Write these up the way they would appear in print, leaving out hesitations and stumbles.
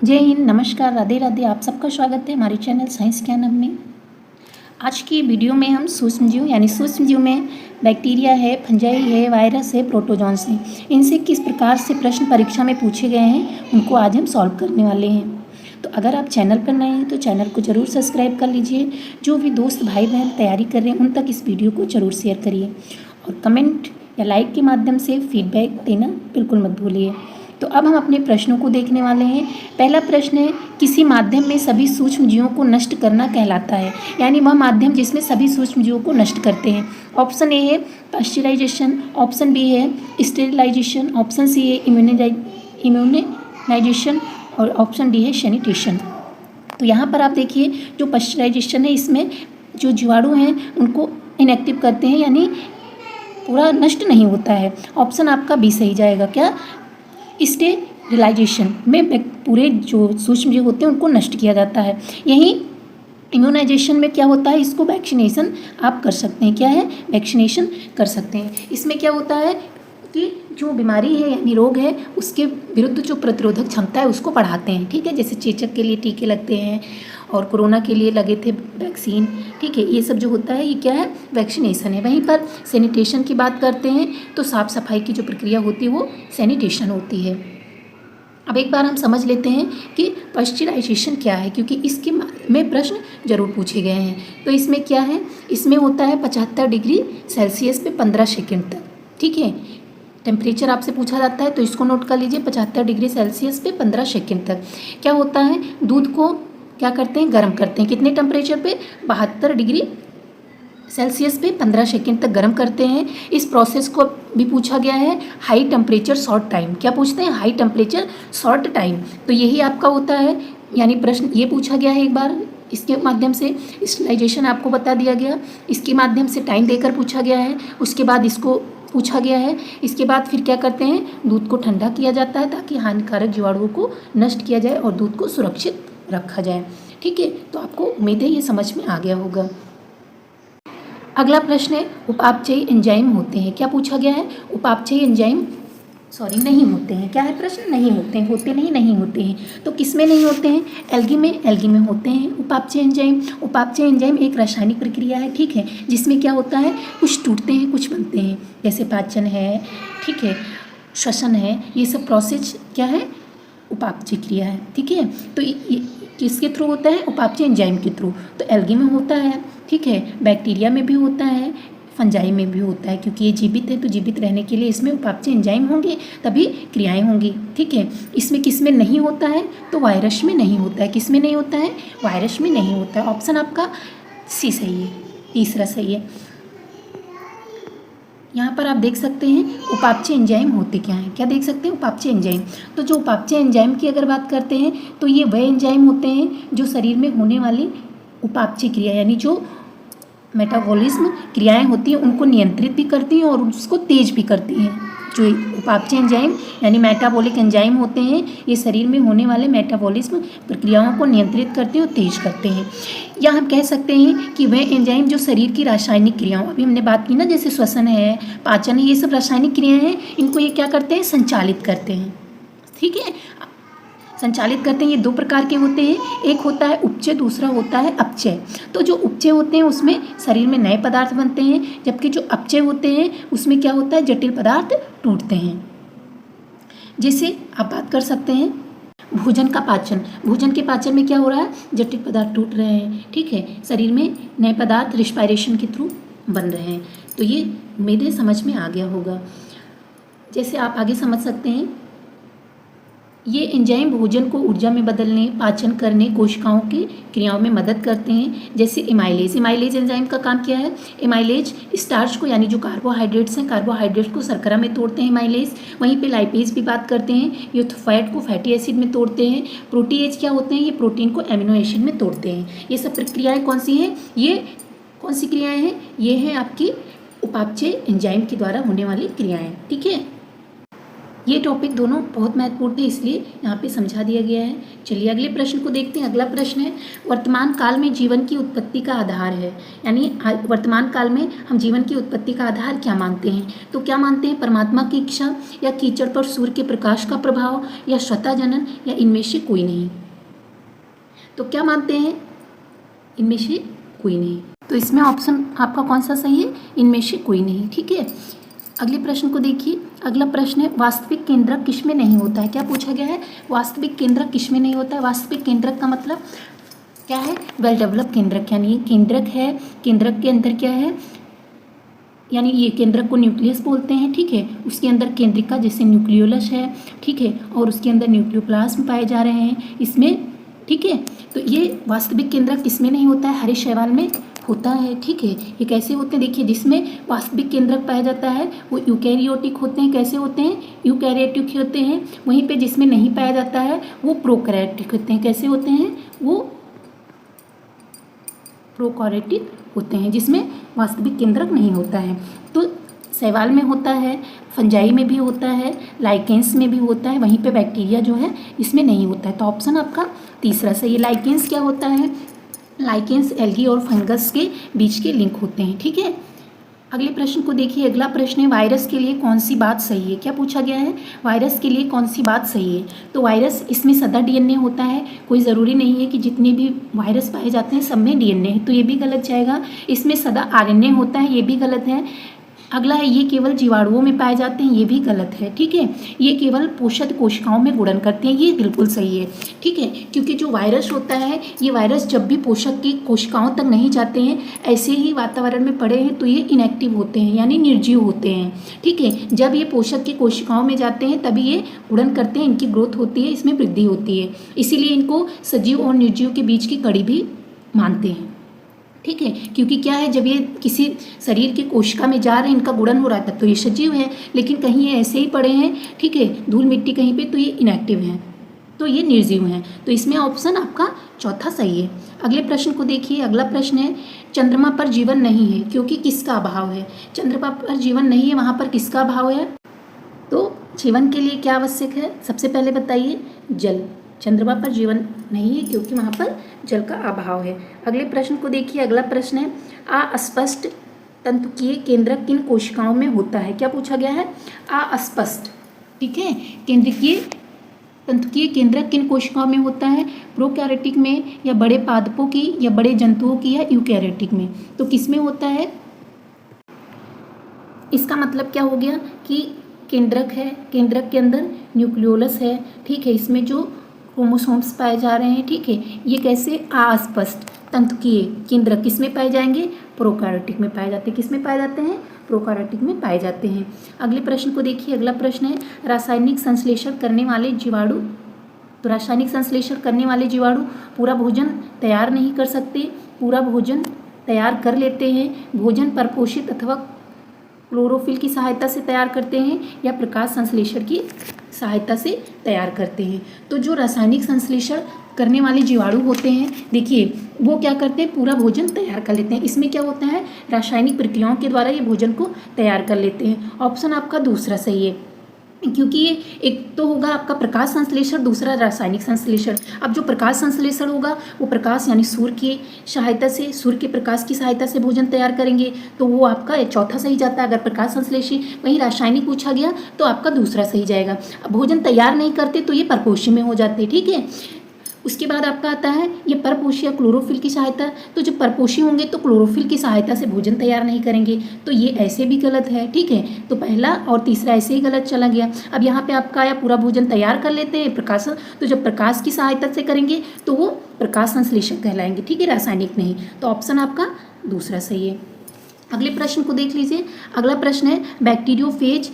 जय हिंद, नमस्कार, राधे राधे। आप सबका स्वागत है हमारे चैनल साइंस ज्ञान हब में। आज की वीडियो में हम सूक्ष्मजीव यानी सूक्ष्मजीव में बैक्टीरिया है, फंजाई है, वायरस है, प्रोटोजोन्स हैं, इनसे किस प्रकार से प्रश्न परीक्षा में पूछे गए हैं उनको आज हम सॉल्व करने वाले हैं। तो अगर आप चैनल पर नए हैं तो चैनल को ज़रूर सब्सक्राइब कर लीजिए। जो भी दोस्त भाई बहन तैयारी कर रहे हैं उन तक इस वीडियो को ज़रूर शेयर करिए और कमेंट या लाइक के माध्यम से फीडबैक देना बिल्कुल मत भूलिए। तो अब हम अपने प्रश्नों को देखने वाले हैं। पहला प्रश्न है, किसी माध्यम में सभी सूक्ष्म जीवों को नष्ट करना कहलाता है, यानी वह माध्यम जिसमें सभी सूक्ष्म जीवों को नष्ट करते हैं। ऑप्शन ए है पास्चराइजेशन, ऑप्शन बी है स्टेरिलाइजेशन, ऑप्शन सी है इम्यूनाइजेशन और ऑप्शन डी है सैनिटेशन। तो यहाँ पर आप देखिए, जो पास्चराइजेशन है इसमें जो जीवाणु हैं उनको इनएक्टिव करते हैं, यानी पूरा नष्ट नहीं होता है। ऑप्शन आपका बी सही जाएगा। क्या? स्टेरिलाइजेशन में पूरे जो सूक्ष्म जीव होते हैं उनको नष्ट किया जाता है। यही इम्यूनाइजेशन में क्या होता है, इसको वैक्सीनेशन आप कर सकते हैं। क्या है? वैक्सीनेशन कर सकते हैं। इसमें क्या होता है कि जो बीमारी है यानी रोग है उसके विरुद्ध जो प्रतिरोधक क्षमता है उसको बढ़ाते हैं। ठीक है, जैसे चेचक के लिए टीके लगते हैं और कोरोना के लिए लगे थे वैक्सीन। ठीक है, ये सब जो होता है ये क्या है? वैक्सीनेशन है। वहीं पर सैनिटेशन की बात करते हैं तो साफ़ सफाई की जो प्रक्रिया होती है वो सैनिटेशन होती है। अब एक बार हम समझ लेते हैं कि पास्चराइजेशन क्या है, क्योंकि इसके में प्रश्न जरूर पूछे गए हैं। तो इसमें क्या है? इसमें होता है 75 डिग्री सेल्सियस पे 15 सेकेंड तक। ठीक है, टेम्परेचर आपसे पूछा जाता है तो इसको नोट कर लीजिए, 75 डिग्री सेल्सियस पे 15 सेकेंड तक। क्या होता है? दूध को क्या करते हैं? गर्म करते हैं। कितने टेम्परेचर पे? 72 डिग्री सेल्सियस पे 15 सेकेंड तक गर्म करते हैं। इस प्रोसेस को भी पूछा गया है हाई टेम्परेचर शॉर्ट टाइम। क्या पूछते हैं? High temperature short time. तो यही आपका होता है, यानी प्रश्न ये पूछा गया है एक बार। इसके माध्यम से स्टेरिलाइजेशन आपको बता दिया गया, इसके माध्यम से टाइम देकर पूछा गया है, उसके बाद इसको पूछा गया है। इसके बाद फिर क्या करते हैं? दूध को ठंडा किया जाता है ताकि हानिकारक जीवाणुओं को नष्ट किया जाए और दूध को सुरक्षित रखा जाए। ठीक है, तो आपको उम्मीद है ये समझ में आ गया होगा। अगला प्रश्न है, उपापचयी एंजाइम होते हैं। क्या पूछा गया है? उपापचयी एंजाइम नहीं होते हैं। क्या है प्रश्न? नहीं होते हैं। होते नहीं, नहीं होते हैं। तो किस में नहीं होते हैं? एल्गी में होते हैं उपापचयी एंजाइम। उपापचयी एंजाइम एक रासायनिक प्रक्रिया है, ठीक है, जिसमें क्या होता है, कुछ टूटते हैं कुछ बनते हैं, जैसे पाचन है, ठीक है, श्वसन है, ये सब प्रोसेस क्या है? उपापचय क्रिया है। ठीक है, तो ये किसके थ्रू होता है? उपापचय एंजाइम के थ्रू। तो एल्गी में होता है, ठीक है, बैक्टीरिया में भी होता है, फंजाई में भी होता है, क्योंकि ये जीवित है तो जीवित रहने के लिए इसमें उपापचय एंजाइम होंगे तभी क्रियाएं होंगी। ठीक है, इसमें किस में नहीं होता है? तो वायरस में नहीं होता है। किस में नहीं होता है? वायरस में नहीं होता है। ऑप्शन आपका सी सही है, तीसरा सही है। यहाँ पर आप देख सकते हैं उपापचय एंजाइम होते क्या हैं। क्या देख सकते हैं? उपापचय एंजाइम। तो जो उपापचय एंजाइम की अगर बात करते हैं तो ये वह एंजाइम होते हैं जो शरीर में होने वाली उपापचय क्रिया यानी जो मेटाबॉलिज्म क्रियाएं होती हैं उनको नियंत्रित भी करती हैं और उसको तेज भी करती हैं। जो उपापचय एंजाइम यानी मेटाबॉलिक एंजाइम होते हैं ये शरीर में होने वाले मेटाबॉलिज्म प्रक्रियाओं को नियंत्रित करते हैं और तेज करते हैं। या हम कह सकते हैं कि वह एंजाइम जो शरीर की रासायनिक क्रियाओं, अभी हमने बात की ना, जैसे श्वसन है, पाचन है, ये सब रासायनिक क्रियाएं हैं, इनको ये क्या करते हैं? संचालित करते हैं। ठीक है, संचालित करते हैं। ये दो प्रकार के होते हैं, एक होता है उपचय, दूसरा होता है अपचय। तो जो उपचय होते हैं उसमें शरीर में नए पदार्थ बनते हैं, जबकि जो अपचय होते हैं उसमें क्या होता है? जटिल पदार्थ टूटते हैं। जैसे आप बात कर सकते हैं भोजन का पाचन। भोजन के पाचन में क्या हो रहा है? जटिल पदार्थ टूट रहे हैं। ठीक है, शरीर में नए पदार्थ रिस्पायरेशन के थ्रू बन रहे हैं। तो ये उम्मीद है समझ में आ गया होगा। जैसे आप आगे समझ सकते हैं, ये एंजाइम भोजन को ऊर्जा में बदलने, पाचन करने, कोशिकाओं की क्रियाओं में मदद करते हैं। जैसे इमाइलेज। इमाइलेज एंजाइम का काम क्या है? इमाइलेज स्टार्च को यानी जो कार्बोहाइड्रेट्स हैं, कार्बोहाइड्रेट्स को शर्करा में तोड़ते हैं इमाइलेज। वहीं पे लाइपेज भी बात करते हैं, ये फैट को फैटी एसिड में तोड़ते हैं। प्रोटीएज क्या होते हैं? ये प्रोटीन को एमिनो एसिड में तोड़ते हैं। ये सब प्रक्रियाएँ कौन सी हैं? ये कौन सी क्रियाएँ हैं? ये हैं आपकी उपापचय एंजाइम के द्वारा होने वाली क्रियाएँ। ठीक है, ये टॉपिक दोनों बहुत महत्वपूर्ण थे, इसलिए यहाँ पे समझा दिया गया है। चलिए अगले प्रश्न को देखते हैं। अगला प्रश्न है, वर्तमान काल में जीवन की उत्पत्ति का आधार है, यानी वर्तमान काल में हम जीवन की उत्पत्ति का आधार क्या मानते हैं? तो क्या मानते हैं? परमात्मा की इच्छा, या कीचड़ पर सूर्य के प्रकाश का प्रभाव, या स्वतः जनन, या इनमें से कोई नहीं? तो क्या मानते हैं? इनमें से कोई नहीं। तो इसमें ऑप्शन आपका कौन सा सही है? इनमें से कोई नहीं। ठीक है, अगले प्रश्न को देखिए। अगला प्रश्न है, वास्तविक केंद्रक किसमें नहीं होता है? क्या पूछा गया है? वास्तविक केंद्रक किसमें नहीं होता है? वास्तविक केंद्रक का मतलब क्या है? वेल डेवलप केंद्रक, यानी केंद्रक है, केंद्रक के अंदर क्या है, यानी ये केंद्रक को न्यूक्लियस बोलते हैं। ठीक है, उसके अंदर केंद्रिका जैसे न्यूक्लियोलस है, ठीक है, और उसके अंदर न्यूक्लियोप्लाज्म पाए जा रहे हैं इसमें। ठीक है, तो ये वास्तविक केंद्रक किसमें नहीं होता है? हरे शैवाल में होता है। ठीक है, ये कैसे होते हैं? देखिए, जिसमें वास्तविक केंद्रक पाया जाता है वो यूकैरियोटिक होते हैं। कैसे होते हैं? यूकैरियोटिक होते हैं। वहीं पे जिसमें नहीं पाया जाता है वो प्रोकैरियोटिक होते हैं। कैसे होते हैं? वो प्रोकैरियोटिक होते हैं, जिसमें वास्तविक केंद्रक नहीं होता है। तो शैवाल में होता है, फंजाई में भी होता है, लाइकेंस में भी होता है, वहीं पे बैक्टीरिया जो है इसमें नहीं होता है। तो ऑप्शन आपका तीसरा सही है। लाइकेंस क्या होता है? लाइकेंस एल्गी और फंगस के बीच के लिंक होते हैं। ठीक है, अगले प्रश्न को देखिए। अगला प्रश्न है, वायरस के लिए कौन सी बात सही है? क्या पूछा गया है? वायरस के लिए कौन सी बात सही है? तो वायरस, इसमें सदा डीएनए होता है। कोई ज़रूरी नहीं है कि जितने भी वायरस पाए जाते हैं सब में डीएनए है, तो ये भी गलत जाएगा। इसमें सदा आरएनए होता है, ये भी गलत है। अगला है, ये केवल जीवाणुओं में पाए जाते हैं, ये भी गलत है। ठीक है, ये केवल पोषक कोशिकाओं में गुणन करते हैं, ये बिल्कुल सही है। ठीक है, क्योंकि जो वायरस होता है, ये वायरस जब भी पोषक की कोशिकाओं तक नहीं जाते हैं, ऐसे ही वातावरण में पड़े हैं, तो ये इनएक्टिव होते हैं, यानी निर्जीव होते हैं। ठीक है, जब ये पोषक की कोशिकाओं में जाते हैं तभी ये गुणन करते हैं, इनकी ग्रोथ होती है, इसमें वृद्धि होती है। इसीलिए इनको सजीव और निर्जीव के बीच की कड़ी भी मानते हैं। ठीक है, क्योंकि क्या है, जब ये किसी शरीर की कोशिका में जा रहे हैं, इनका गुणन हो रहा है, तब तो ये सजीव है। लेकिन कहीं ये ऐसे ही पड़े हैं, ठीक है, धूल मिट्टी कहीं पे, तो ये इनएक्टिव हैं, तो ये निर्जीव हैं। तो इसमें ऑप्शन आपका चौथा सही है। अगले प्रश्न को देखिए। अगला प्रश्न है, चंद्रमा पर जीवन नहीं है क्योंकि किसका अभाव है? चंद्रमा पर जीवन नहीं है, वहाँ पर किसका अभाव है? तो जीवन के लिए क्या आवश्यक है? सबसे पहले बताइए, जल। चंद्रमा पर जीवन नहीं है क्योंकि वहाँ पर जल का अभाव है। अगले प्रश्न को देखिए। अगला प्रश्न है, अस्पष्ट तंतुकीय केंद्रक किन कोशिकाओं में होता है? क्या पूछा गया है? अस्पष्ट, ठीक है, तंतुकीय केंद्रक किन कोशिकाओं में होता है? प्रोकैरियोटिक में, या बड़े पादपों की, या बड़े जंतुओं की, या यूकैरियोटिक में? तो किस में होता है? इसका मतलब क्या हो गया कि केंद्रक है, केंद्रक के अंदर न्यूक्लियोलस है। ठीक है, इसमें जो क्रोमोसोम्स पाए जा रहे हैं, ठीक है, ये कैसे? अस्पष्ट तंतुकीय केंद्रक किस में पाए जाएंगे? प्रोकैरियोटिक में पाए जाते हैं। किस में पाए जाते हैं? प्रोकैरियोटिक में पाए जाते हैं। अगले प्रश्न को देखिए। अगला प्रश्न है, रासायनिक संश्लेषण करने वाले जीवाणु। तो रासायनिक संश्लेषण करने वाले जीवाणु पूरा भोजन तैयार नहीं कर सकते, पूरा भोजन तैयार कर लेते हैं। भोजन परपोषित अथवा क्लोरोफिल की सहायता से तैयार करते हैं, या प्रकाश संश्लेषण की सहायता से तैयार करते हैं। तो जो रासायनिक संश्लेषण करने वाले जीवाणु होते हैं, देखिए वो क्या करते हैं? पूरा भोजन तैयार कर लेते हैं। इसमें क्या होता है? रासायनिक प्रक्रियाओं के द्वारा ये भोजन को तैयार कर लेते हैं। ऑप्शन आपका दूसरा सही है, क्योंकि ये एक तो होगा आपका प्रकाश संश्लेषण, दूसरा रासायनिक संश्लेषण। अब जो प्रकाश संश्लेषण होगा वो प्रकाश यानी सूर्य की सहायता से, सूर्य के प्रकाश की सहायता से भोजन तैयार करेंगे, तो वो आपका चौथा सही जाता है। अगर प्रकाश संश्लेषी, वहीं रासायनिक पूछा गया तो आपका दूसरा सही जाएगा। अब भोजन तैयार नहीं करते तो ये परपोषी में हो जाते, ठीक है। उसके बाद आपका आता है ये परपोषी या क्लोरोफिल की सहायता। तो जब परपोषी होंगे तो क्लोरोफिल की सहायता से भोजन तैयार नहीं करेंगे, तो ये ऐसे भी गलत है, ठीक है। तो पहला और तीसरा ऐसे ही गलत चला गया। अब यहाँ पे आपका आया पूरा भोजन तैयार कर लेते हैं प्रकाश, तो जब प्रकाश की सहायता से करेंगे तो वो प्रकाश संश्लेषण कहलाएंगे, ठीक है, रासायनिक नहीं। तो ऑप्शन आपका दूसरा सही है। अगले प्रश्न को देख लीजिए। अगला प्रश्न है बैक्टीरियोफेज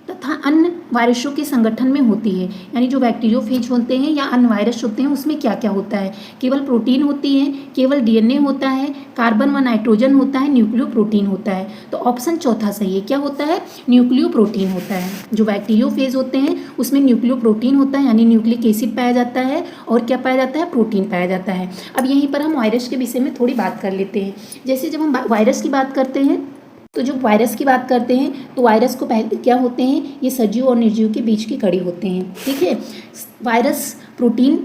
तथा अन्य वायरसों के संगठन में होती है, यानी जो बैक्टीरियोफेज होते हैं या अन्य वायरस होते हैं उसमें क्या क्या होता है? केवल प्रोटीन होती है, केवल डीएनए होता है, कार्बन व नाइट्रोजन होता है, न्यूक्लियो प्रोटीन होता है। तो ऑप्शन चौथा सही है। क्या होता है? न्यूक्लियो प्रोटीन होता है। जो बैक्टीरियोफेज होते हैं उसमें न्यूक्लियो प्रोटीन होता है, यानी न्यूक्लिक एसिड पाया जाता है, और क्या पाया जाता है? प्रोटीन पाया जाता है। अब यहीं पर हम वायरस के विषय में थोड़ी बात कर लेते हैं। जैसे जब हम वायरस की बात करते हैं तो जो वायरस की बात करते हैं तो वायरस को पहले क्या होते हैं, ये सजीव और निर्जीव के बीच की कड़ी होते हैं, ठीक है। वायरस प्रोटीन,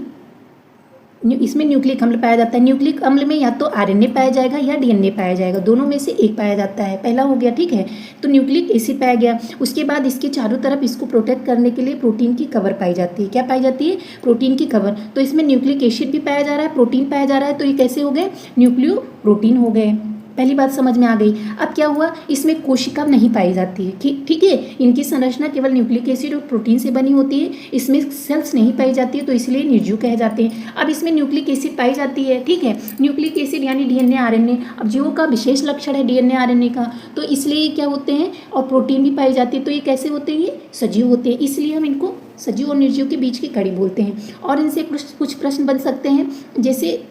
इसमें न्यूक्लिक अम्ल पाया जाता है। न्यूक्लिक अम्ल में या तो आरएनए पाया जाएगा या डीएनए पाया जाएगा, दोनों में से एक पाया जाता है, पहला हो गया, ठीक है। तो न्यूक्लिक एसिड पाया गया, उसके बाद इसके चारों तरफ इसको प्रोटेक्ट करने के लिए प्रोटीन की कवर पाई जाती है। क्या पाई जाती है? प्रोटीन की कवर। तो इसमें न्यूक्लिक एसिड भी पाया जा रहा है, प्रोटीन पाया जा रहा है, तो ये कैसे हो गए? न्यूक्लियो प्रोटीन हो गए। पहली बात समझ में आ गई। अब क्या हुआ, इसमें कोशिका नहीं पाई जाती है, ठीक है। इनकी संरचना केवल न्यूक्लिक एसिड और प्रोटीन से बनी होती है, इसमें सेल्स नहीं पाई जाती है, तो इसलिए निर्जीव कहे जाते हैं। अब इसमें न्यूक्लिक एसिड पाई जाती है, ठीक है। न्यूक्लिक एसिड यानी डीएनए आरएनए, अब जीवों का विशेष लक्षण है डीएनए आरएनए का, तो इसलिए क्या होते हैं, और प्रोटीन भी पाई जाती है, तो ये कैसे होते हैं? ये सजीव होते हैं, इसलिए हम इनको सजीव और निर्जीव के बीच की कड़ी बोलते हैं। और इनसे कुछ प्रश्न बन सकते हैं, जैसे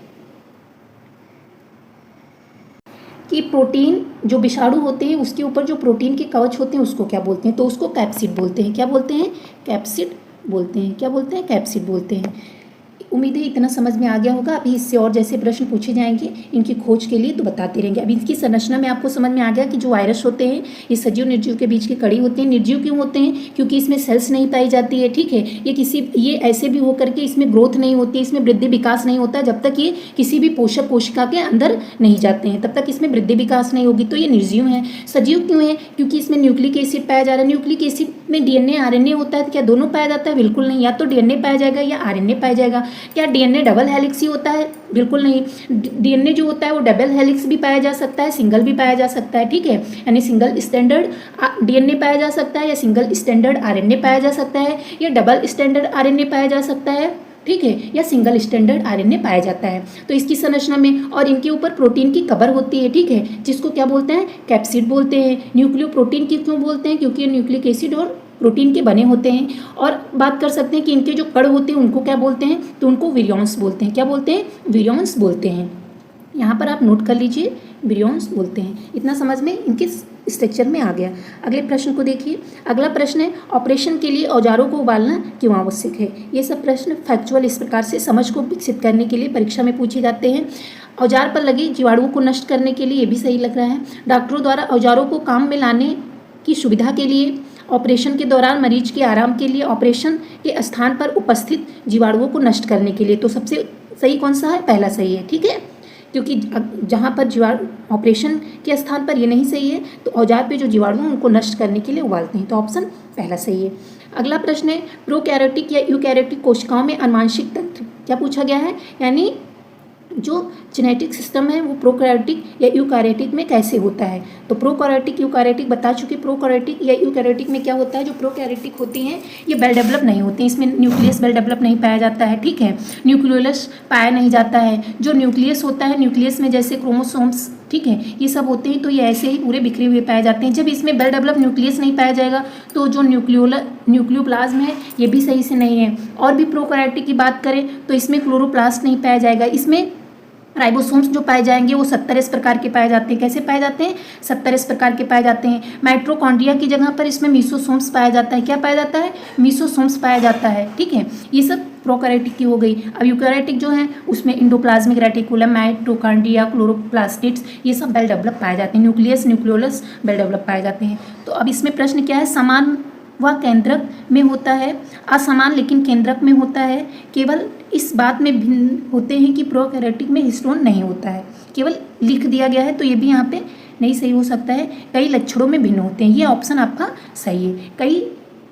कि प्रोटीन जो विषाणु होते हैं उसके ऊपर जो प्रोटीन के कवच होते हैं उसको क्या बोलते हैं? तो उसको कैप्सिड बोलते हैं। क्या बोलते हैं? कैप्सिड बोलते हैं। क्या बोलते हैं? कैप्सिड बोलते हैं। उम्मीद है इतना समझ में आ गया होगा। अभी इससे और जैसे प्रश्न पूछे जाएंगे इनकी खोज के लिए तो बताते रहेंगे। अभी इसकी संरचना में आपको समझ में आ गया कि जो वायरस होते हैं ये सजीव निर्जीव के बीच की कड़ी होते हैं। निर्जीव क्यों होते हैं? क्योंकि इसमें सेल्स नहीं पाई जाती है, ठीक है। ये ऐसे भी हो करके इसमें ग्रोथ नहीं होती, इसमें वृद्धि विकास नहीं होता जब तक ये किसी भी पोषक कोशिका के अंदर नहीं जाते हैं, तब तक इसमें वृद्धि विकास नहीं होगी, तो ये निर्जीव है। सजीव क्यों है? क्योंकि इसमें न्यूक्लिक एसिड पाया जा रहा है। न्यूक्लिक एसिड में डीएनए आरएनए होता है, क्या दोनों पाया जाता है? बिल्कुल नहीं, या तो डीएनए पाया जाएगा या आरएनए पाया जाएगा। क्या डीएनए डबल हेलिक्स ही होता है? बिल्कुल नहीं। डीएनए जो होता है वो डबल हेलिक्स भी पाया जा सकता है, सिंगल भी पाया जा सकता है, ठीक है। यानी सिंगल स्टैंडर्ड डीएनए पाया जा सकता है, या सिंगल स्टैंडर्ड आरएनए पाया जा सकता है, या डबल स्टैंडर्ड आरएनए पाया जा सकता है, ठीक है, या सिंगल स्टैंडर्ड आरएनए पाया जाता है। तो इसकी संरचना में और इनके ऊपर प्रोटीन की कवर होती है, ठीक है, जिसको क्या बोलते हैं? कैप्सिड बोलते हैं। न्यूक्लियो प्रोटीन की क्यों बोलते हैं? क्योंकि ये न्यूक्लिक एसिड और प्रोटीन के बने होते हैं। और बात कर सकते हैं कि इनके जो कण होते हैं उनको क्या बोलते हैं? तो उनको विरियॉन्स बोलते हैं। क्या बोलते हैं? विरियॉन्स बोलते हैं। यहाँ पर आप नोट कर लीजिए, विरियॉन्स बोलते हैं। इतना समझ में इनके स्ट्रक्चर में आ गया। अगले प्रश्न को देखिए। अगला प्रश्न है, ऑपरेशन के लिए औजारों को उबालना क्यों आवश्यक है? ये सब प्रश्न फैक्चुअल इस प्रकार से समझ को विकसित करने के लिए परीक्षा में पूछे जाते हैं। औजार पर लगे जीवाणुओं को नष्ट करने के लिए, ये भी सही लग रहा है। डॉक्टरों द्वारा औजारों को काम में लाने की सुविधा के लिए, ऑपरेशन के दौरान मरीज के आराम के लिए, ऑपरेशन के स्थान पर उपस्थित जीवाणुओं को नष्ट करने के लिए। तो सबसे सही कौन सा है? पहला सही है, ठीक है। क्योंकि जहाँ पर जीवाणु ऑपरेशन के स्थान पर ये नहीं सही है, तो औजार पे जो जीवाणु हैं उनको नष्ट करने के लिए उबालते हैं, तो ऑप्शन पहला सही है। अगला प्रश्न है, प्रोकैरियोटिक या यूकैरियोटिक कोशिकाओं में आनुवंशिक तंत्र क्या पूछा गया है? यानी जो जेनेटिक सिस्टम है वो प्रोकैरियोटिक या यूकैरियोटिक में कैसे होता है? तो प्रोकैरियोटिक यूकैरियोटिक बता चुके। प्रोकैरियोटिक या यूकैरियोटिक में क्या होता है? जो प्रोकैरियोटिक होती हैं ये वेल डेवलप नहीं होती, इसमें न्यूक्लियस वेल डेवलप नहीं पाया जाता है, ठीक है। न्यूक्लियोलस पाया नहीं जाता है। जो न्यूक्लियस होता है, न्यूक्लियस में जैसे क्रोमोसोम्स, ठीक है, ये सब होते हैं, तो ये ऐसे ही पूरे बिखरे हुए पाए जाते हैं। जब इसमें वेल डेवलप न्यूक्लियस नहीं पाया जाएगा तो जो न्यूक्लियोप्लाज्म है ये भी सही से नहीं है। और भी प्रोकैरियोटिक की बात करें तो इसमें क्लोरोप्लास्ट नहीं पाया जाएगा। इसमें राइबोसोम्स जो पाए जाएंगे वो 70 इस प्रकार के पाए जाते हैं। कैसे पाए जाते हैं? 70 इस प्रकार के पाए जाते हैं। माइटोकॉन्ड्रिया की जगह पर इसमें मीसोसोम्स पाया जाता है। क्या पाया जाता है? मीसोसोम्स पाया जाता है, ठीक है। ये सब प्रोकैरियोटिक की हो गई। अब यूकैरियोटिक जो है उसमें इंडोप्लाज्मिक रेटिकुलम, माइटोकॉन्ड्रिया, क्लोरोप्लास्टिड्स, ये सब वेल डेवलप पाए जाते हैं। न्यूक्लियस, न्यूक्लियोलस वेल डेवलप पाए जाते हैं। तो अब इसमें प्रश्न क्या है? समान वह केंद्रक में होता है, असमान लेकिन केंद्रक में होता है। केवल इस बात में भिन्न होते हैं कि प्रोकैरियोटिक में हिस्टोन नहीं होता है, केवल लिख दिया गया है, तो ये भी यहाँ पे नहीं सही हो सकता है। कई लक्षणों में भिन्न होते हैं, ये ऑप्शन आपका सही है। कई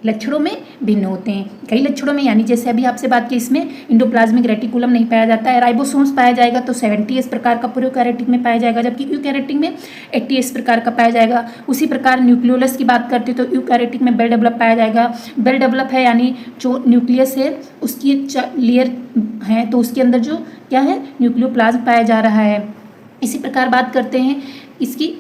लक्षणों में भिन्न होते हैं, कई लक्षणों में, यानी जैसे अभी आपसे बात की, इसमें इंडोप्लाज्मिक रेटिकुलम नहीं पाया जाता है। राइबोसोम्स पाया जाएगा तो 70 इस प्रकार का प्रोकैरियोटिक में पाया जाएगा, जबकि यूकैरियोटिक में 80 इस प्रकार का पाया जाएगा। उसी प्रकार न्यूक्लियोलस की बात करते तो यूकैरियोटिक में वेल डेवलप पाया जाएगा। वेल डेवलप है यानी जो न्यूक्लियस है उसकी लेयर है तो उसके अंदर जो क्या है? न्यूक्लियोप्लाज्म पाया जा रहा है। इसी प्रकार बात करते हैं इसकी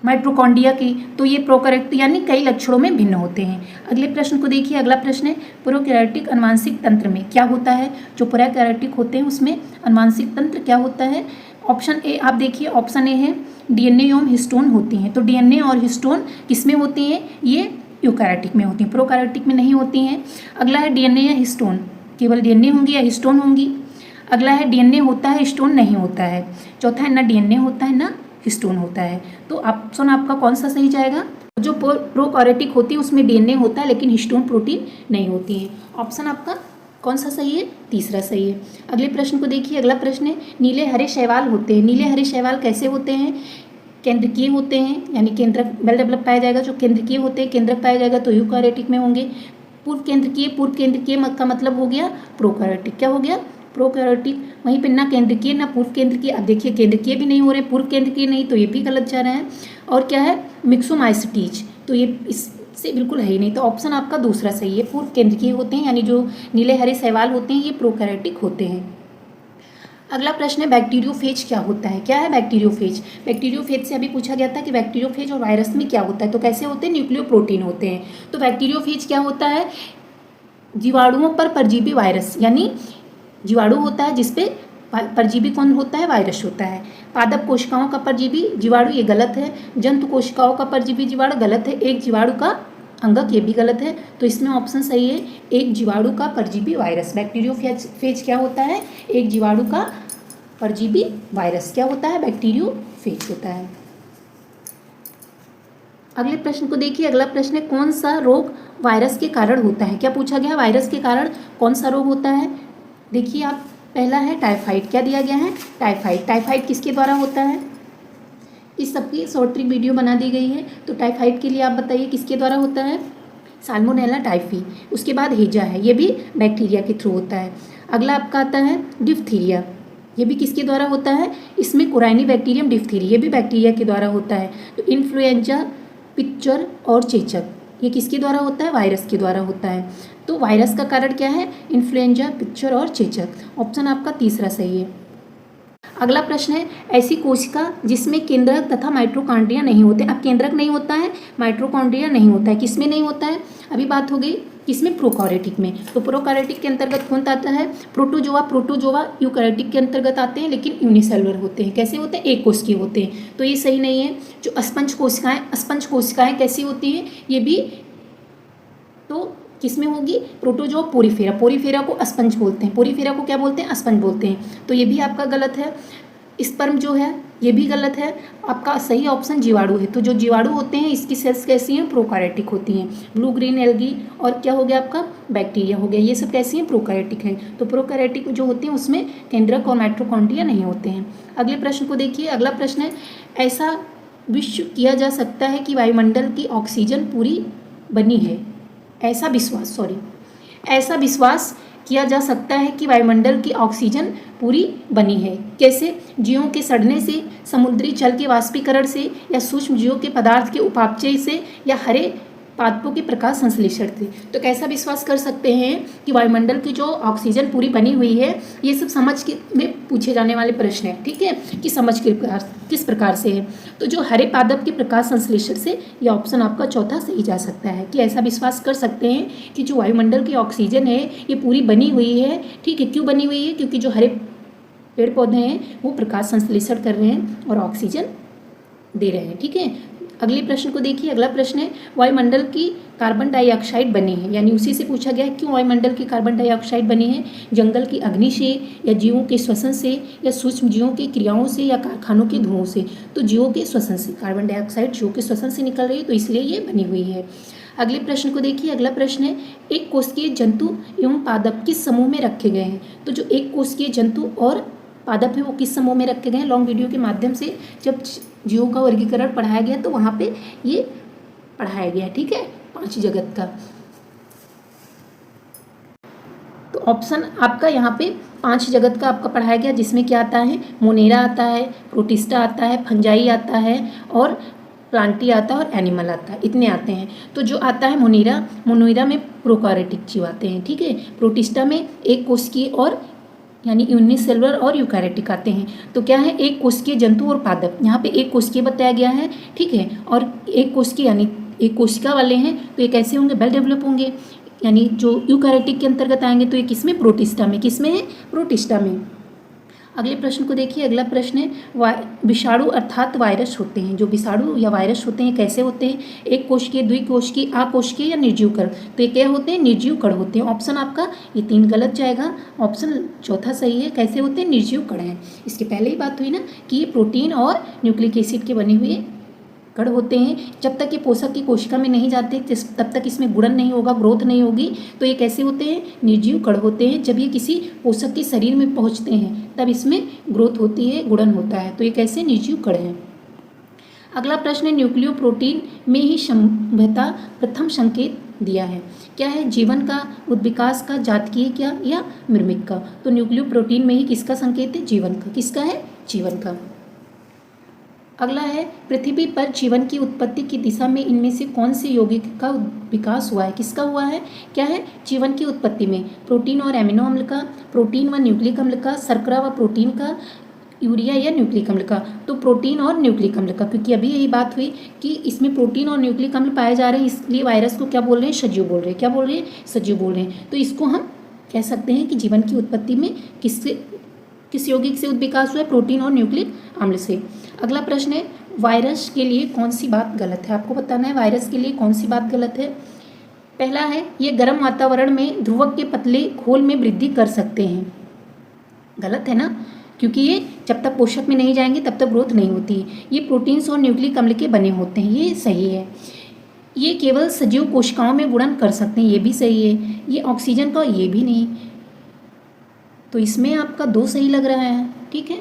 माइटोकॉन्ड्रिया की, तो ये प्रोकैरियोटिक यानी कई लक्षणों में भिन्न होते हैं। अगले प्रश्न को देखिए। अगला प्रश्न है, प्रोकैरियोटिक आनुवंशिक तंत्र में क्या होता है? जो प्रोकैरियोटिक होते हैं उसमें आनुवंशिक तंत्र क्या होता है? ऑप्शन ए आप देखिए, ऑप्शन ए है डीएनए एवं हिस्टोन होती हैं। तो डीएनए और हिस्टोन किसमें होती हैं? ये यूकैरियोटिक में होती हैं, प्रोकैरियोटिक में नहीं होती हैं। अगला है डीएनए या हिस्टोन, केवल डीएनए होंगी या हिस्टोन होंगी। अगला है डीएनए होता है हिस्टोन नहीं होता है। चौथा है ना डीएनए होता है ना हिस्टोन होता है। तो ऑप्शन आपका कौन सा सही जाएगा? जो प्रोकैरियोटिक होती है उसमें डीएनए होता है लेकिन हिस्टोन प्रोटीन नहीं होती है। ऑप्शन आपका कौन सा सही है? तीसरा सही है। अगले प्रश्न को देखिए। अगला प्रश्न है नीले हरे शैवाल होते हैं। नीले हरे शैवाल कैसे होते हैं? केंद्रकीय होते हैं, यानी केंद्रक वेल डेवलप पाया जाएगा। जो केंद्रकीय होते हैं, केंद्रक पाया जाएगा तो यूकैरियोटिक में होंगे। पूर्व केंद्रकीय का मतलब हो गया प्रोकैरियोटिक। क्या हो गया? प्रोकैरियोटिक। वहीं पर ना केंद्रकीय ना पूर्व केंद्रकीय। अब देखिए केंद्रकीय भी नहीं हो रहे, पूर्व केंद्रकीय नहीं, तो ये भी गलत जा रहे हैं। और क्या है? मिक्सोमाइसीटीज, तो ये इससे बिल्कुल है ही नहीं। तो ऑप्शन आपका दूसरा सही है। पूर्व केंद्रकीय होते हैं, यानी जो नीले हरे शैवाल होते हैं ये प्रोकैरियोटिक होते हैं। अगला प्रश्न है बैक्टीरियोफेज क्या होता है? क्या है बैक्टीरियोफेज? बैक्टीरियोफेज से अभी पूछा गया था कि बैक्टीरियोफेज और वायरस में क्या होता है, तो कैसे होते हैं? न्यूक्लियोप्रोटीन होते हैं। तो बैक्टीरियोफेज क्या होता है? जीवाणुओं पर परजीवी वायरस, यानी जीवाणु होता है जिसपे परजीवी कौन होता है? वायरस होता है। पादप कोशिकाओं का परजीवी जीवाणु, ये गलत है। जंतु कोशिकाओं का परजीवी जीवाणु गलत है। एक जीवाणु का अंगक, ये भी गलत है। तो इसमें ऑप्शन सही है एक जीवाणु का परजीवी वायरस। बैक्टीरियोफेज क्या होता है? एक जीवाणु का परजीवी वायरस क्या होता है? बैक्टीरियोफेज होता है। अगले प्रश्न को देखिए। अगला प्रश्न है कौन सा रोग वायरस के कारण होता है? क्या पूछा गया? वायरस के कारण कौन सा रोग होता है? देखिए आप, पहला है टाइफाइड। क्या दिया गया है? टाइफाइड। टाइफाइड किसके द्वारा होता है? इस सबकी शॉर्ट ट्रिक वीडियो बना दी गई है। तो टाइफाइड के लिए आप बताइए किसके द्वारा होता है? Salmonella typhi. उसके बाद हेजा है, ये भी बैक्टीरिया के थ्रू होता है। अगला आपका आता है डिप्थीरिया। ये भी किसके द्वारा होता है? इसमें कोराइनी बैक्टीरियम डिप्थीरिया, ये भी बैक्टीरिया के द्वारा होता है। तो इन्फ्लुएंजा, पिच्चर और चेचक, ये किसके द्वारा होता है? वायरस के द्वारा होता है। तो वायरस का कारण क्या है? इन्फ्लुएंजा, पिच्चर और चेचक। ऑप्शन आपका तीसरा सही है। अगला प्रश्न है ऐसी कोशिका जिसमें केंद्रक तथा माइटोकॉन्ड्रिया नहीं होते। अब केंद्रक नहीं होता है, माइटोकॉन्ड्रिया नहीं होता है, किसमें नहीं होता है? अभी बात हो गई किसमें? प्रोकैरियोटिक में। तो प्रोकैरियोटिक के अंतर्गत कौन आता है? प्रोटोजोआ यूकैरियोटिक के अंतर्गत आते हैं लेकिन यूनिसेलुलर होते हैं। कैसे होते हैं? एक कोशिकीय होते हैं। तो ये सही नहीं है। जो अस्पंज कोशिकाएं कैसी होती हैं? ये भी तो किसमें होगी? Protozoa Porifera. पोरीफेरा को अस्पंज बोलते हैं। पोरीफेरा को क्या बोलते हैं? अस्पंज बोलते हैं। तो ये भी आपका गलत है। स्पर्म जो है ये भी गलत है। आपका सही ऑप्शन जीवाणु है। तो जो जीवाणु होते हैं इसकी सेल्स कैसी हैं? प्रोकैरियोटिक होती हैं। ब्लू ग्रीन एल्गी और क्या हो गया आपका? बैक्टीरिया हो गया। ये सब कैसी हैं? प्रोकैरियोटिक हैं। तो प्रोकैरियोटिक जो होती हैं उसमें केंद्रक और माइटोकॉन्ड्रिया नहीं होते हैं। अगले प्रश्न को देखिए। अगला प्रश्न है ऐसा विश्व किया जा सकता है कि वायुमंडल की ऑक्सीजन पूरी बनी है। ऐसा विश्वास किया जा सकता है कि वायुमंडल की ऑक्सीजन पूरी बनी है। कैसे? जीवों के सड़ने से, समुद्री जल के वाष्पीकरण से, या सूक्ष्म जीवों के पदार्थ के उपापचय से, या हरे पादपों के प्रकाश संश्लेषण से। तो कैसा विश्वास कर सकते हैं कि वायुमंडल की जो ऑक्सीजन पूरी बनी हुई है? ये सब समझ के में पूछे जाने वाले प्रश्न है, ठीक है, कि समझ के किस प्रकार से है। तो जो हरे पादप के प्रकाश संश्लेषण से, ये ऑप्शन आपका चौथा सही जा सकता है कि ऐसा विश्वास कर सकते हैं कि जो वायुमंडल की ऑक्सीजन है ये पूरी बनी हुई है। ठीक है, क्यों बनी हुई है? क्योंकि जो हरे पेड़ पौधे हैं वो प्रकाश संश्लेषण कर रहे हैं और ऑक्सीजन दे रहे हैं। ठीक है, अगले प्रश्न को देखिए। अगला प्रश्न है वायुमंडल की कार्बन डाइऑक्साइड बनी है, यानी उसी से पूछा गया है क्यों वायुमंडल की कार्बन डाइऑक्साइड बनी है? जंगल की अग्नि से, या जीवों के श्वसन से, या सूक्ष्म जीवों की क्रियाओं से, या कारखानों के धुओं से? तो जीवों के श्वसन से। कार्बन डाइऑक्साइड जीवों के श्वसन से निकल रही है, तो इसलिए ये बनी हुई है। अगले प्रश्न को देखिए। अगला प्रश्न है एक कोशिकीय जंतु एवं पादप किस समूह में रखे गए हैं? तो जो एक कोशिकीय जंतु और पादप है वो किस समूह में रखे गए हैं? लॉन्ग वीडियो के माध्यम से जब जीवों का वर्गीकरण पढ़ाया गया तो वहाँ पे ये पढ़ाया गया, ठीक है, 5 जगत का। तो ऑप्शन आपका यहाँ पे 5 जगत का आपका पढ़ाया गया, जिसमें क्या आता है? मोनेरा आता है, प्रोटिस्टा आता है, फंजाई आता है, और प्लांटी आता है, और एनिमल आता है। इतने आते हैं। तो जो आता है मोनेरा में प्रोकैरियोटिक जीव आते हैं। ठीक है, प्रोटिस्टा में एक कोशिकीय और यानी यूनिसेलुलर और यूकैरियोटिक आते हैं। तो क्या है? एक कोशिकीय जंतु और पादप। यहाँ पे एक कोशिकीय बताया गया है, ठीक है, और एक कोशिकीय यानी एक कोशिका वाले हैं। तो ये कैसे होंगे? वेल डेवलप होंगे, यानी जो यूकैरियोटिक के अंतर्गत आएंगे। तो ये किसमें? प्रोटिस्टा में। किसमें है? प्रोटिस्टा में। अगले प्रश्न को देखिए। अगला प्रश्न है विषाणु अर्थात वायरस होते हैं, जो विषाणु या वायरस होते हैं कैसे होते हैं? एक कोशिकीय, द्विकोशिकीय, आकोशिकीय या निर्जीव कण? तो ये क्या होते हैं? निर्जीव कण होते हैं। ऑप्शन आपका ये 3 गलत जाएगा, ऑप्शन चौथा सही है। कैसे होते हैं? निर्जीव कण हैं। इसके पहले ही बात हुई ना कि ये प्रोटीन और न्यूक्लिक एसिड के बने हुए कण होते हैं। जब तक ये पोषक की कोशिका में नहीं जाते तब तक इसमें गुणन नहीं होगा, ग्रोथ नहीं होगी। तो ये कैसे होते हैं? निर्जीव कण होते हैं। जब ये किसी पोषक के शरीर में पहुंचते हैं तब इसमें ग्रोथ होती है, गुणन होता है। तो ये कैसे? निर्जीव कण हैं। अगला प्रश्न है न्यूक्लियो प्रोटीन में ही सभ्यता प्रथम संकेत दिया है। क्या है? जीवन का, उद्विकास का, जातकीय क्या या मृमिक का? तो न्यूक्लियो प्रोटीन में ही किसका संकेत है? जीवन का। किसका है? जीवन का। अगला है पृथ्वी पर जीवन की उत्पत्ति की दिशा में इनमें से कौन से यौगिक का विकास हुआ है? किसका हुआ है? क्या है? जीवन की उत्पत्ति में प्रोटीन और एमिनो अम्ल का, प्रोटीन व न्यूक्लिक अम्ल का, शर्करा व प्रोटीन का, यूरिया या न्यूक्लिक अम्ल का? तो प्रोटीन और न्यूक्लिक अम्ल का, क्योंकि अभी यही बात हुई कि इसमें प्रोटीन और न्यूक्लिक अम्ल पाए जा रहे हैं, इसलिए वायरस को क्या बोल रहे हैं? सजीव बोल रहे हैं। क्या बोल रहे हैं? सजीव बोल रहे हैं। तो इसको हम कह सकते हैं कि जीवन की उत्पत्ति में किस यौगिक से विकास हुआ है? प्रोटीन और न्यूक्लिक अम्ल से। अगला प्रश्न है वायरस के लिए कौन सी बात गलत है? आपको बताना है वायरस के लिए कौन सी बात गलत है। पहला है ये गर्म वातावरण में ध्रुवक के पतले घोल में वृद्धि कर सकते हैं। गलत है ना, क्योंकि ये जब तक पोषक में नहीं जाएंगे तब तक ग्रोथ नहीं होती। ये प्रोटीन्स और न्यूक्लिक अम्ल के बने होते हैं, ये सही है। ये केवल सजीव कोशिकाओं में गुणन कर सकते हैं, ये भी सही है। ये ऑक्सीजन का, ये भी नहीं। तो इसमें आपका 2 सही लग रहा है, ठीक है।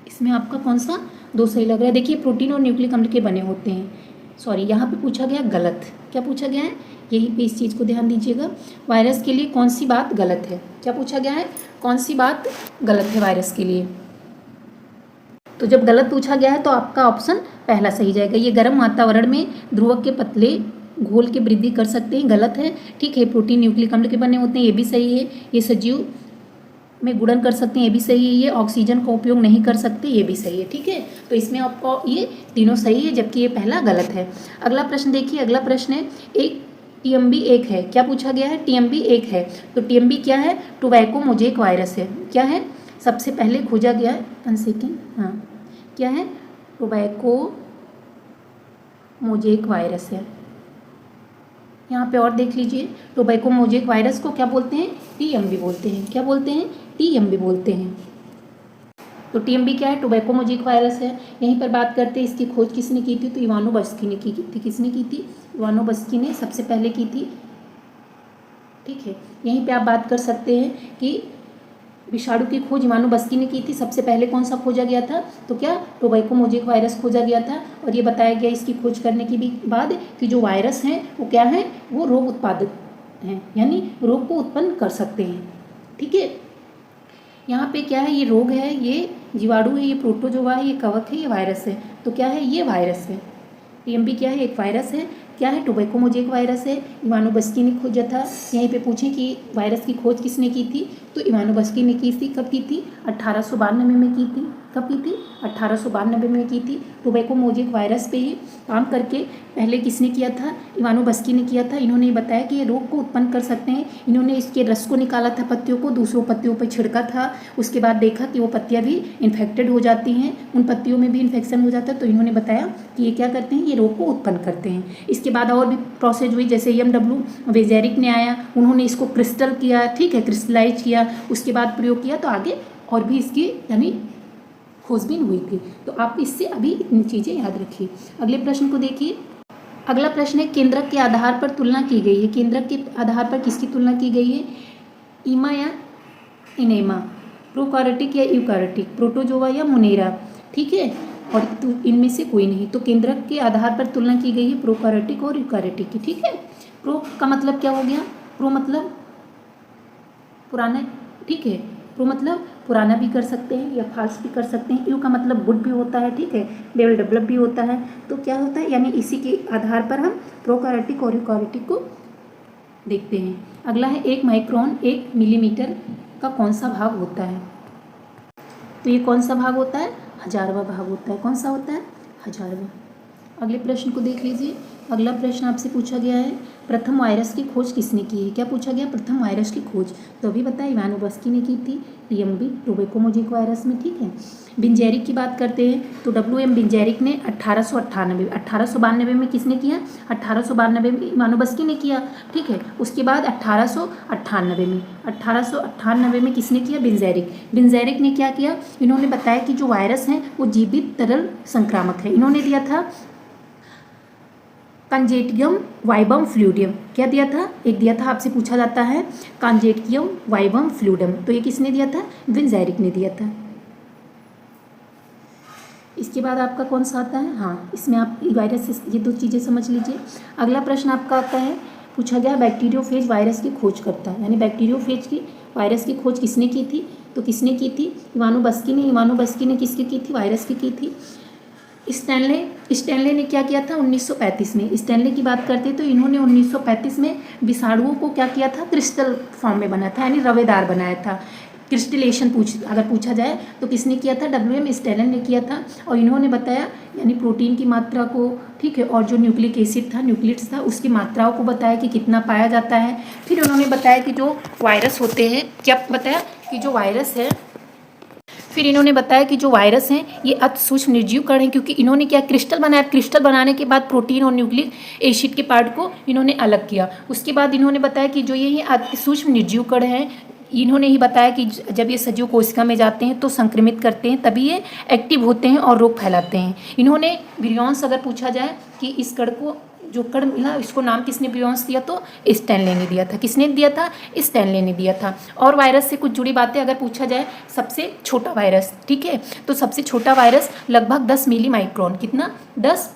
इसमें आपका कौन सा 2 सही लग रहा है? देखिए प्रोटीन और न्यूक्लिक अम्ल के बने होते हैं। सॉरी, यहाँ पे पूछा गया गलत। क्या पूछा गया है? यही पे इस चीज़ को ध्यान दीजिएगा। वायरस के लिए कौन सी बात गलत है? क्या पूछा गया है? कौन सी बात गलत है वायरस के लिए? तो जब गलत पूछा गया है तो आपका ऑप्शन पहला सही जाएगा। ये गर्म वातावरण में ध्रुवक के पतले घोल के वृद्धि कर सकते हैं, गलत है, ठीक है। प्रोटीन न्यूक्लिक अम्ल के बने होते हैं, ये भी सही है। ये सजीव में गुणन कर सकते हैं, ये भी सही है। ये ऑक्सीजन का उपयोग नहीं कर सकते, ये भी सही है, ठीक है। तो इसमें आपको ये तीनों सही है, जबकि ये पहला गलत है। अगला प्रश्न देखिए। अगला प्रश्न है एक टीएमबी 1 है। क्या पूछा गया है? टीएमबी 1 है। तो टीएमबी क्या है? टोबैको मोजेक वायरस है। क्या है? सबसे पहले खोजा गया है, 1 सेकेंड, हाँ, क्या है? टोबैको मोजेक वायरस है। यहाँ पे और देख लीजिए, टोबैको मोजेक वायरस को क्या बोलते हैं? टीएमबी बोलते हैं। क्या बोलते हैं? टीएमबी बोलते हैं। तो टीएमबी क्या है? टोबैको मोजेक वायरस है। यहीं पर बात करते हैं इसकी खोज किसने की थी? तो इवानोवस्की ने की थी। किसने की थी? इवानोवस्की ने सबसे पहले की थी, ठीक है। यहीं पे आप बात कर सकते हैं कि विषाणु की खोज इवानोवस्की ने की थी। सबसे पहले कौन सा खोजा गया था? तो क्या? टोबैको मोजेक वायरस खोजा गया था। और ये बताया गया इसकी खोज करने के भी बाद कि जो वायरस हैं वो क्या है? वो रोग उत्पादक हैं, यानी रोग को उत्पन्न कर सकते हैं, ठीक है। यहाँ पे क्या है? ये रोग है, ये जीवाणु है, ये प्रोटोजोआ है, ये कवक है, ये वायरस है। तो क्या है? ये वायरस है। टीएमबी क्या है? एक वायरस है। क्या है? टोबैको मोजेक वायरस है। इवानोवस्की ने खोजा था। यहीं पे पूछें कि वायरस की खोज किसने की थी? तो इवानोवस्की ने की थी। कब की थी? 1892 में की थी। कब की थी? 1892 में की थी। टोबैको मोजेक वायरस पे ही काम करके पहले किसने किया था? इवानोवस्की ने किया था। इन्होंने बताया कि ये रोग को उत्पन्न कर सकते हैं। इन्होंने इसके रस को निकाला था पत्तियों को, दूसरों पत्तियों पर छिड़का था। उसके बाद देखा कि वो पत्तियाँ भी इन्फेक्टेड हो जाती हैं, उन पत्तियों में भी इन्फेक्शन हो जाता है। तो इन्होंने बताया कि ये क्या करते हैं? ये रोग को उत्पन्न करते हैं। इसके बाद और भी प्रोसेस हुई, जैसे EMW वेजेरिक ने आया, उन्होंने इसको क्रिस्टल किया, ठीक है, क्रिस्टलाइज किया, उसके बाद प्रयोग किया, तो आगे और भी इसकी यानी खोजबीन हुई थी। तो आप इससे अभी इतनी चीज़ें याद रखिए। अगले प्रश्न को देखिए। अगला प्रश्न है केंद्रक के आधार पर तुलना की गई है। केंद्रक के आधार पर किसकी तुलना की गई है? ईमा या इनेमा, प्रोकार्योटिक या यूकार्योटिक, प्रोटोजोआ या मोनेरा, ठीक है। और तो इनमें से कोई नहीं। तो केंद्रक के आधार पर तुलना की गई है प्रोकार्योटिक और यूकार्योटिक की, ठीक है। प्रो का मतलब क्या हो गया? प्रो मतलब पुराना, ठीक है। प्रो मतलब पुराना भी कर सकते हैं या फाल्स भी कर सकते हैं। यू का मतलब गुड भी होता है, ठीक है, वेल डेवलप भी होता है। तो क्या होता है? यानी इसी के आधार पर हम प्रोकार्योटिक और यूकार्योटिक को देखते हैं। अगला है 1 माइक्रोन 1 मिलीमीटर का कौन सा भाग होता है? तो ये कौन सा भाग होता है? 1000वां भाग होता है। कौन सा होता है? 1000वां। अगले प्रश्न को देख लीजिए। अगला प्रश्न आपसे पूछा गया है, प्रथम वायरस की खोज किसने की है? क्या पूछा गया? प्रथम वायरस की खोज तो अभी बताया इवानोवस्की ने की थी, टीएमबी टोबैकोमोजेक वायरस में, ठीक है। बिंजेरिक की बात करते हैं तो डब्ल्यू.एम. बिंजेरिक ने 1892 में किसने किया? 1892 में इवानोवस्की ने किया, ठीक है। उसके बाद 1898 में किसने किया? बिंजेरिक ने क्या किया? इन्होंने बताया कि जो वायरस हैं वो जीवित तरल संक्रामक है। इन्होंने दिया था कॉन्जेटियम वाइबम फ्लूइडियम। क्या दिया था? एक दिया था, आपसे पूछा जाता है कॉन्जेटियम वाइबम फ्लूइडियम, तो ये किसने दिया था? बिंजेरिक ने दिया था। इसके बाद आपका कौन सा आता है? हाँ, इसमें आप वायरस, ये दो चीज़ें समझ लीजिए। अगला प्रश्न आपका आता है, पूछा गया बैक्टीरियोफेज वायरस की खोज करता है, यानी बैक्टीरियोफेज की वायरस की खोज किसने की थी? तो किसने की थी? इवानोवस्की ने किसकी की थी? वायरस की थी। स्टैनले ने क्या किया था? 1935 में। स्टैनले की बात करते तो इन्होंने 1935 में विषाणुओं को क्या किया था? क्रिस्टल फॉर्म में बना था, यानी रवेदार बनाया था। क्रिस्टलेशन अगर पूछा जाए तो किसने किया था? डब्ल्यू.एम. स्टैनले ने किया था। और इन्होंने बताया, यानी प्रोटीन की मात्रा को, ठीक है, और जो न्यूक्लिक एसिड था, न्यूक्लियस था, उसकी मात्राओं को बताया कि कितना पाया जाता है। फिर उन्होंने बताया कि जो वायरस होते हैं, क्या बताया? कि जो वायरस है, फिर इन्होंने बताया कि जो वायरस हैं ये अति सूक्ष्म निर्जीव कण हैं, क्योंकि इन्होंने क्या क्रिस्टल बनाया। क्रिस्टल बनाने के बाद प्रोटीन और न्यूक्लिक एसिड के पार्ट को इन्होंने अलग किया। उसके बाद इन्होंने बताया कि जो ये अति सूक्ष्म निर्जीव कण हैं, इन्होंने ही बताया कि जब ये सजीव कोशिका में जाते हैं तो संक्रमित करते हैं, तभी ये एक्टिव होते हैं और रोग फैलाते हैं। इन्होंने विरियॉन्स, अगर पूछा जाए कि इस कण को, जो कण मिला, इसको नाम किसने विरियॉन्स दिया? तो स्टैनले ने दिया था। किसने दिया था? स्टैनले ने दिया था। और वायरस से कुछ जुड़ी बातें अगर पूछा जाए, सबसे छोटा वायरस, ठीक है, तो सबसे छोटा वायरस लगभग 10 मिली माइक्रोन, कितना? 10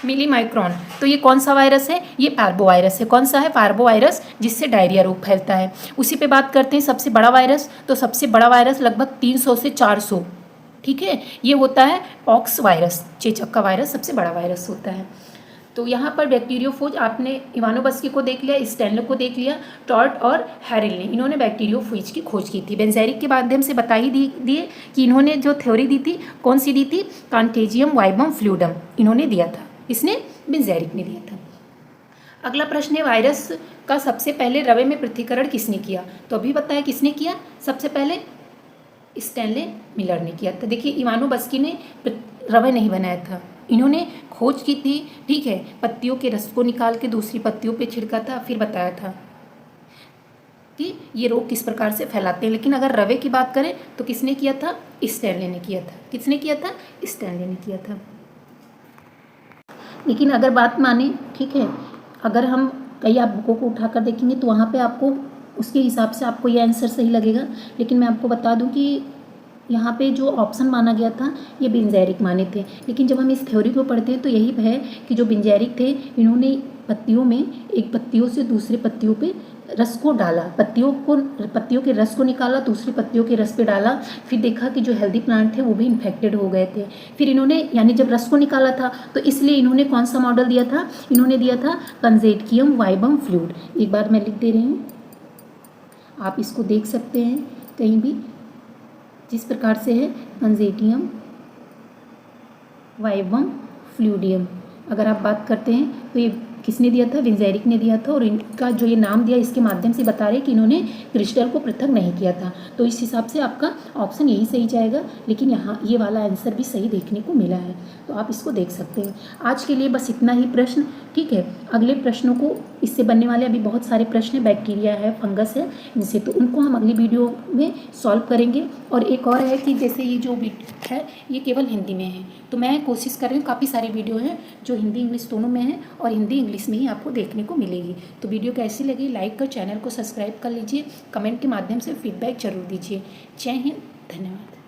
मिली माइक्रोन। तो ये कौन सा वायरस है? ये पार्बो वायरस है। कौन सा है? पार्बो वायरस, जिससे डायरिया रोग फैलता है। उसी पे बात करते हैं सबसे बड़ा वायरस, तो सबसे बड़ा वायरस लगभग 300 से 400, ठीक है, ये होता है पॉक्स वायरस, चेचक का वायरस सबसे बड़ा वायरस होता है। तो यहाँ पर बैक्टीरियोफेज आपने इवानोवस्की को देख लिया, स्टैनले को देख लिया, टॉर्ट और हैरिल ने, इन्होंने बैक्टीरियोफेज की खोज की थी। बेंजेरिक के माध्यम से बता ही दिए कि इन्होंने जो थ्योरी दी थी, कौन सी दी थी? कॉन्टेजियम वाइबम फ्लूइडम इन्होंने दिया था। इसने बेंजेरिक ने दिया था। अगला प्रश्न है, वायरस का सबसे पहले रवे में पृथक्करण किसने किया? तो अभी बताया किसने किया? सबसे पहले स्टैनले मिलर ने किया था। देखिए, इवानोवस्की ने रवे नहीं बनाया था, इन्होंने खोज की थी, ठीक है, पत्तियों के रस को निकाल के दूसरी पत्तियों पे छिड़का था, फिर बताया था कि ये रोग किस प्रकार से फैलाते हैं। लेकिन अगर रवे की बात करें तो किसने किया था? स्टैनले ने किया था। किसने किया था? स्टैनले ने किया था। लेकिन अगर बात माने, ठीक है, अगर हम कई आप बुकों को उठाकर देखेंगे तो वहाँ पे आपको उसके हिसाब से आपको ये आंसर सही लगेगा। लेकिन मैं आपको बता दूं कि यहाँ पे जो ऑप्शन माना गया था ये बेंजेरिक माने थे। लेकिन जब हम इस थ्योरी को पढ़ते हैं तो यही है कि जो बेंजेरिक थे, इन्होंने पत्तियों में, एक पत्तियों से दूसरे पत्तियों पे रस को डाला, पत्तियों के रस को निकाला, दूसरी पत्तियों के रस पे डाला, फिर देखा कि जो हेल्दी प्लांट थे वो भी इन्फेक्टेड हो गए थे। फिर इन्होंने, यानी जब रस को निकाला था तो इसलिए इन्होंने कौन सा मॉडल दिया था? इन्होंने दिया था कॉन्जेटियम वाइबम फ्लूइड। एक बार मैं लिख दे रही हूँ, आप इसको देख सकते हैं कहीं भी, जिस प्रकार से है कॉन्जेटियम वाइबम फ्लूइडियम। अगर आप बात करते हैं तो ये किसने दिया था? बेंजेरिक ने दिया था। और इनका जो ये नाम दिया, इसके माध्यम से बता रहे कि इन्होंने क्रिस्टल को पृथक नहीं किया था। तो इस हिसाब से आपका ऑप्शन यही सही जाएगा। लेकिन यहाँ ये वाला आंसर भी सही देखने को मिला है, तो आप इसको देख सकते हैं। आज के लिए बस इतना ही प्रश्न, ठीक है। अगले प्रश्नों को, इससे बनने वाले अभी बहुत सारे प्रश्न हैं, बैक्टीरिया है, फंगस है, इनसे, तो उनको हम अगली वीडियो में सॉल्व करेंगे। और एक और है कि जैसे ये जो है ये केवल हिंदी में है, तो मैं कोशिश कर रही हूँ, काफ़ी सारी वीडियो हैं जो हिंदी इंग्लिश दोनों में है, और हिंदी इंग्लिश में ही आपको देखने को मिलेगी। तो वीडियो कैसी लगी, लाइक कर, चैनल को सब्सक्राइब कर लीजिए, कमेंट के माध्यम से फीडबैक जरूर दीजिए। जय हिंद, धन्यवाद।